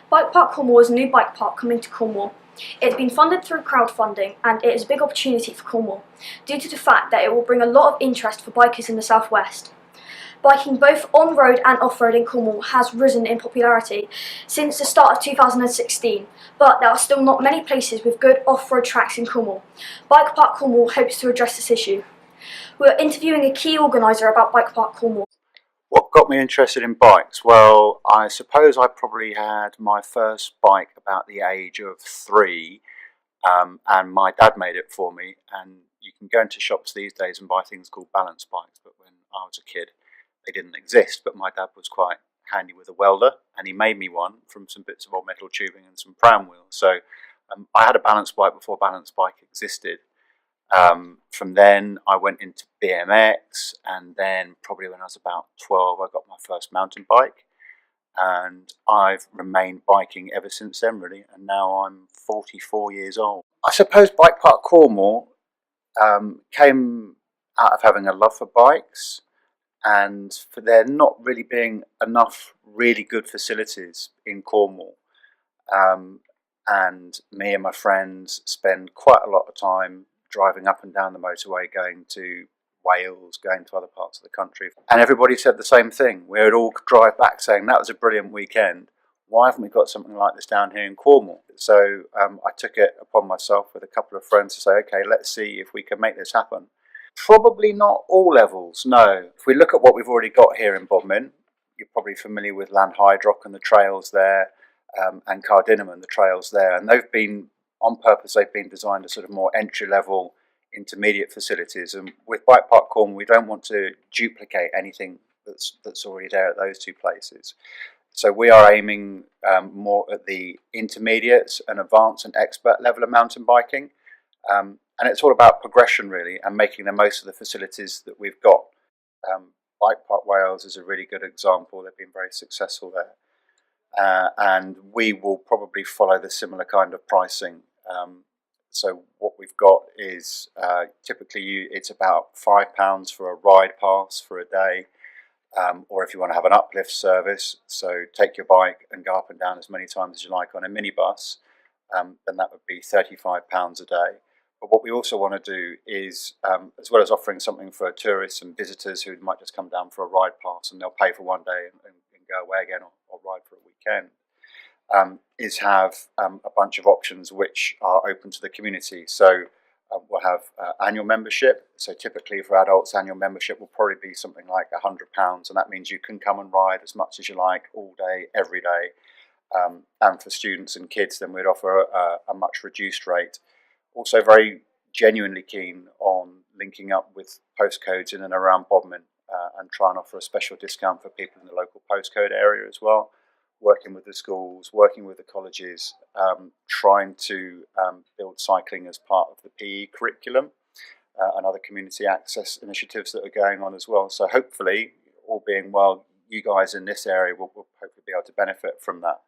Bike Park Cornwall is a new bike park coming to Cornwall. It's been funded through crowdfunding and it is a big opportunity for Cornwall due to the fact that it will bring a lot of interest for bikers in the southwest. Biking both on-road and off-road in Cornwall has risen in popularity since the start of 2016, but there are still not many places with good off-road tracks in Cornwall. Bike Park Cornwall hopes to address this issue. We are interviewing a key organiser about Bike Park Cornwall. What got me interested in bikes? Well, I suppose I probably had my first bike about the age of 3, and my dad made it for me. And you can go into shops these days and buy things called balance bikes, but when I was a kid, they didn't exist. But my dad was quite handy with a welder, and he made me one from some bits of old metal tubing and some pram wheels. So I had a balance bike before balance bike existed. From then I went into BMX, and then probably when I was about 12 I got my first mountain bike, and I've remained biking ever since then really, and now I'm 44 years old. I suppose Bike Park Cornwall came out of having a love for bikes and for there not really being enough really good facilities in Cornwall. And me and my friends spend quite a lot of time driving up and down the motorway, going to Wales, going to other parts of the country. And everybody said the same thing. We would all drive back saying, that was a brilliant weekend. Why haven't we got something like this down here in Cornwall? So I took it upon myself with a couple of friends to say, okay, let's see if we can make this happen. Probably not all levels, no. If we look at what we've already got here in Bodmin, you're probably familiar with Lanhydrock and the trails there, and Cardinham and the trails there. And they've been, on purpose, they've been designed as sort of more entry-level, intermediate facilities. And with Bike Park Cornwall, we don't want to duplicate anything that's already there at those two places. So we are aiming more at the intermediates and advanced and expert level of mountain biking. And it's all about progression really, and making the most of the facilities that we've got. Bike Park Wales is a really good example. They've been very successful there. And we will probably follow the similar kind of pricing. So what we've got is typically it's about £5 for a ride pass for a day, or if you want to have an uplift service, so take your bike and go up and down as many times as you like on a minibus, then that would be £35 a day. But what we also want to do is, as well as offering something for tourists and visitors who might just come down for a ride pass and they'll pay for one day and go away again, or ride for a weekend, is have a bunch of options which are open to the community. So we'll have annual membership. So typically for adults, annual membership will probably be something like £100, and that means you can come and ride as much as you like all day, every day. And for students and kids, then we'd offer a much reduced rate. Also very genuinely keen on linking up with postcodes in and around Bodmin, and try and offer a special discount for people in the local postcode area as well. Working with the schools, working with the colleges, trying to build cycling as part of the PE curriculum, and other community access initiatives that are going on as well. So hopefully, all being well, you guys in this area will hopefully be able to benefit from that.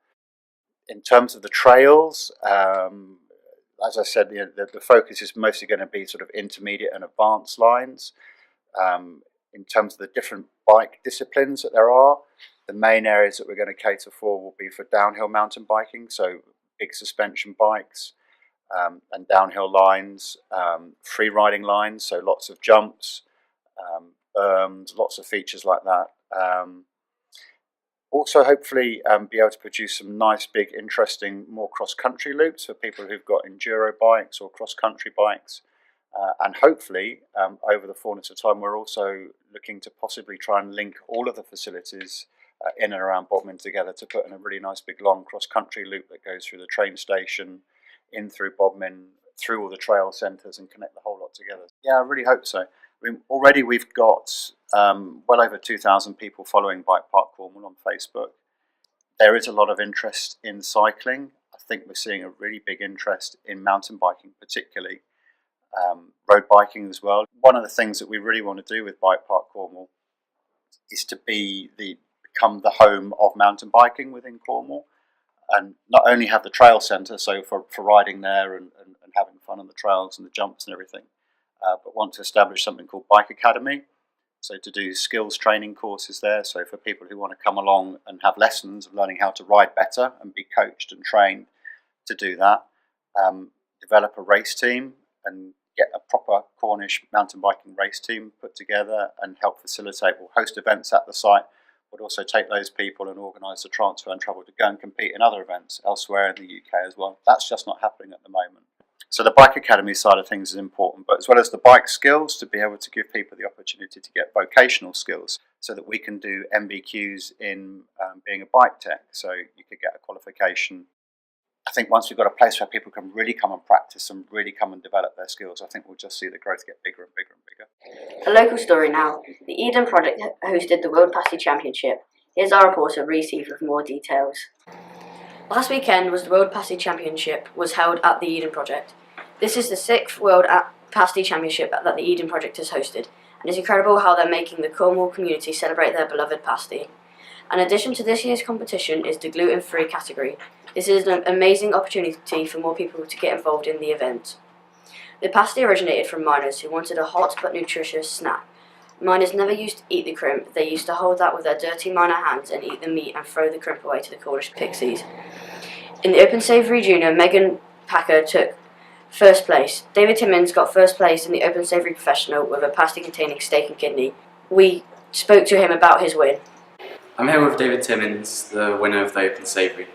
In terms of the trails, as I said, the focus is mostly going to be sort of intermediate and advanced lines. In terms of the different bike disciplines that there are, the main areas that we're going to cater for will be for downhill mountain biking, so big suspension bikes, and downhill lines, free riding lines, so lots of jumps, berms, lots of features like that. Also, hopefully, be able to produce some nice, big, interesting, more cross-country loops for people who've got enduro bikes or cross-country bikes. And hopefully, over the fullness of time, we're also looking to possibly try and link all of the facilities in and around Bodmin together to put in a really nice, big, long cross-country loop that goes through the train station, in through Bodmin, through all the trail centres, and connect the whole lot together. Yeah, I really hope so. I mean, already we've got well over 2,000 people following Bike Park Cornwall on Facebook. There is a lot of interest in cycling. I think we're seeing a really big interest in mountain biking particularly, road biking as well. One of the things that we really want to do with Bike Park Cornwall is to become the home of mountain biking within Cornwall, and not only have the trail centre, so for riding there and having fun on the trails and the jumps and everything, but want to establish something called Bike Academy, So to do skills training courses there, so for people who want to come along and have lessons of learning how to ride better and be coached and trained to do that. Develop a race team and get a proper Cornish mountain biking race team put together and help facilitate. We'll host events at the site, but also take those people and organise the transfer and travel to go and compete in other events elsewhere in the UK as well. That's just not happening at the moment. So the Bike Academy side of things is important, but as well as the bike skills, to be able to give people the opportunity to get vocational skills so that we can do MBQs in being a bike tech. So you could get a qualification. I think once we've got a place where people can really come and practice and really come and develop their skills, I think we'll just see the growth get bigger and bigger and bigger. A local story now. The Eden Project hosted the World Pasty Championship. Here's our reporter Reece with more details. Last weekend was the World Pasty Championship was held at the Eden Project. This is the 6th World Pasty Championship that the Eden Project has hosted, and it's incredible how they're making the Cornwall community celebrate their beloved pasty. In addition to this year's competition is the gluten-free category. This is an amazing opportunity for more people to get involved in the event. The pasty originated from miners who wanted a hot but nutritious snack. Miners never used to eat the crimp, they used to hold that with their dirty miner hands and eat the meat and throw the crimp away to the Cornish pixies. In the Open Savoury Junior, Megan Packer took first place. David Timmins got first place in the Open Savoury Professional with a pasty containing steak and kidney. We spoke to him about his win. I'm here with David Timmins, the winner of the Open Savoury.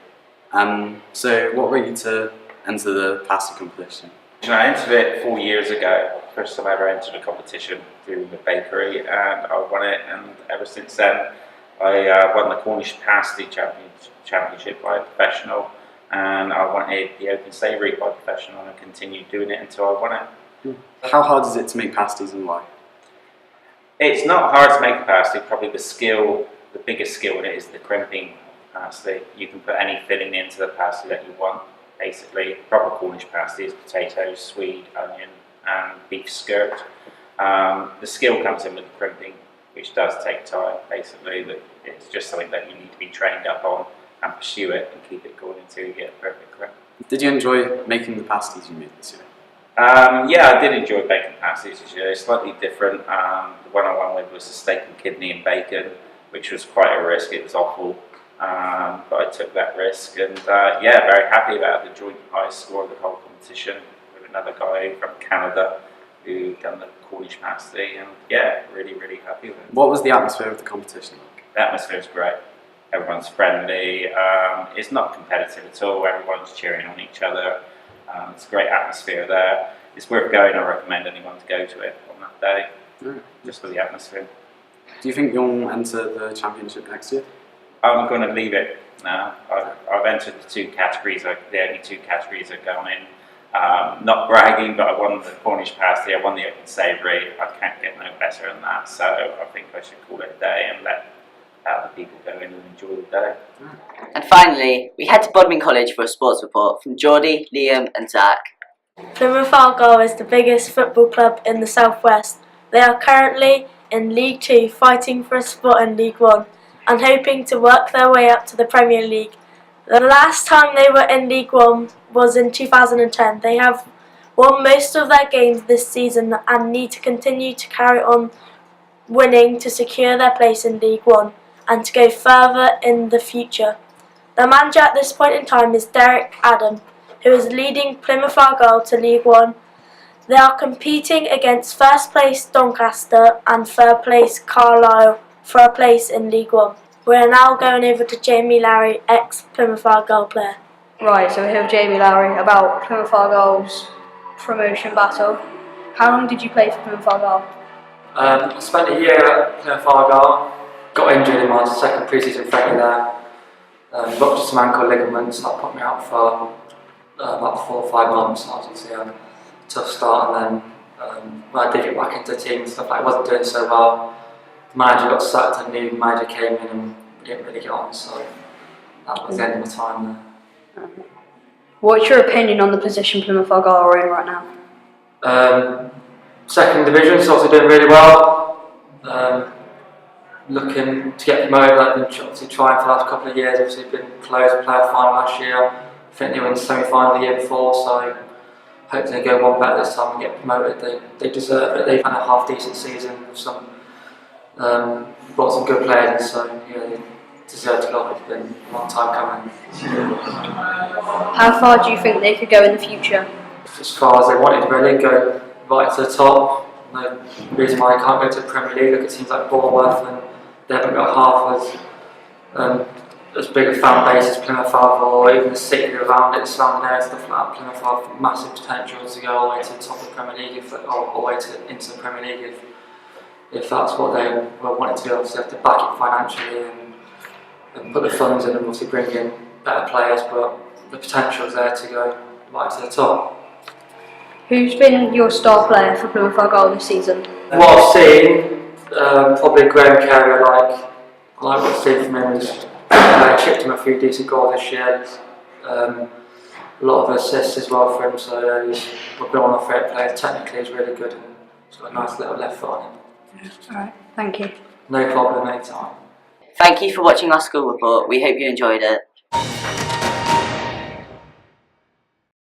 So what brought you to enter the pasty competition? I entered it 4 years ago, first time I ever entered a competition through the bakery, and I won it, and ever since then I won the Cornish Pasty Championship by professional, and I won the Open Savoury by professional, and I continued doing it until I won it. How hard is it to make pasties and why? It's not hard to make a pasty, probably the biggest skill in it is the crimping pasty. You can put any filling into the pasty that you want. Basically, proper Cornish pasty is potatoes, swede, onion and beef skirt. The skill comes in with the crimping, which does take time. Basically, it's just something that you need to be trained up on and pursue it and keep it going until you get a perfect crimp. Did you enjoy making the pasties you made this year? Yeah, I did enjoy baking pasties this year. It's slightly different. The one I won with was the steak and kidney and bacon, which was quite a risk. It was awful. But I took that risk, and yeah, very happy about the joint highest score of the whole competition with another guy from Canada who done the Cornish pasty, and yeah, really happy with it. What was the atmosphere of the competition like? The atmosphere is great. Everyone's friendly. It's not competitive at all. Everyone's cheering on each other. It's a great atmosphere there. It's worth going. I recommend anyone to go to it on that day, just for the atmosphere. Do you think you'll enter the championship next year? I'm going to leave it now. I've entered the 2 categories, the only 2 categories I've gone in. Not bragging, but I won the Cornish pasty, I won the Open Savoury. I can't get no better than that, so I think I should call it a day and let other people go in and enjoy the day. And finally, we head to Bodmin College for a sports report from Geordie, Liam and Zach. Plymouth Argyle is the biggest football club in the South West. They are currently in League 2 fighting for a spot in League 1 and hoping to work their way up to the Premier League. The last time they were in League 1 was in 2010. They have won most of their games this season and need to continue to carry on winning to secure their place in League 1 and to go further in the future. The manager at this point in time is Derek Adam, who is leading Plymouth Argyle to League 1. They are competing against first place Doncaster and third place Carlisle for a place in League 1. We are now going over to Jamie Lowry, ex-Plymouth Argyle player. Right, so we're here with Jamie Lowry about Plymouth Argyle's promotion battle. How long did you play for Plymouth Argyle? I spent a year at Plymouth Argyle, got injured in my second pre-season friendly there, ruptured some ankle ligaments, that put me out for about 4 or 5 months. That was obviously a tough start, and then when I did get back into the team and stuff, I wasn't doing so well. The manager got sacked and a new manager came in and we didn't really get on, so that was the end of my time there. What's your opinion on the position Plymouth Argyle are in right now? Second division, so obviously doing really well. Looking to get promoted. I've been obviously trying for the last couple of years. Obviously been close to player final last year. I think they went to semi-final the year before, so hopefully they go one better this time and get promoted. They deserve it. They've had a half decent season with some Brought some good players, and so yeah, they deserve to go. It's been a long time coming. How far do you think they could go in the future? As far as they wanted, really, go right to the top. No reason why they can't go to the Premier League. Look at teams like Bournemouth, and they haven't got half as big a fan base as Plymouth have, or even the city around it, surrounding areas, stuff like that. Plymouth have massive potential to go all the way to the top of the Premier League, or all the way into the Premier League if that's what they wanted to do. Obviously, have to back it financially and put the funds in and obviously bring in better players, but the potential is there to go right to the top. Who's been your star player for Plymouth Argyle this season? What I've seen, probably Graham Carey. I like what I've seen from him. He's chipped him a few decent goals this year. A lot of assists as well for him, so he's one of my favourite players. Technically, he's really good and he's got a nice little left foot on him. Alright, thank you. No problem, anytime. Thank you for watching our school report. We hope you enjoyed it.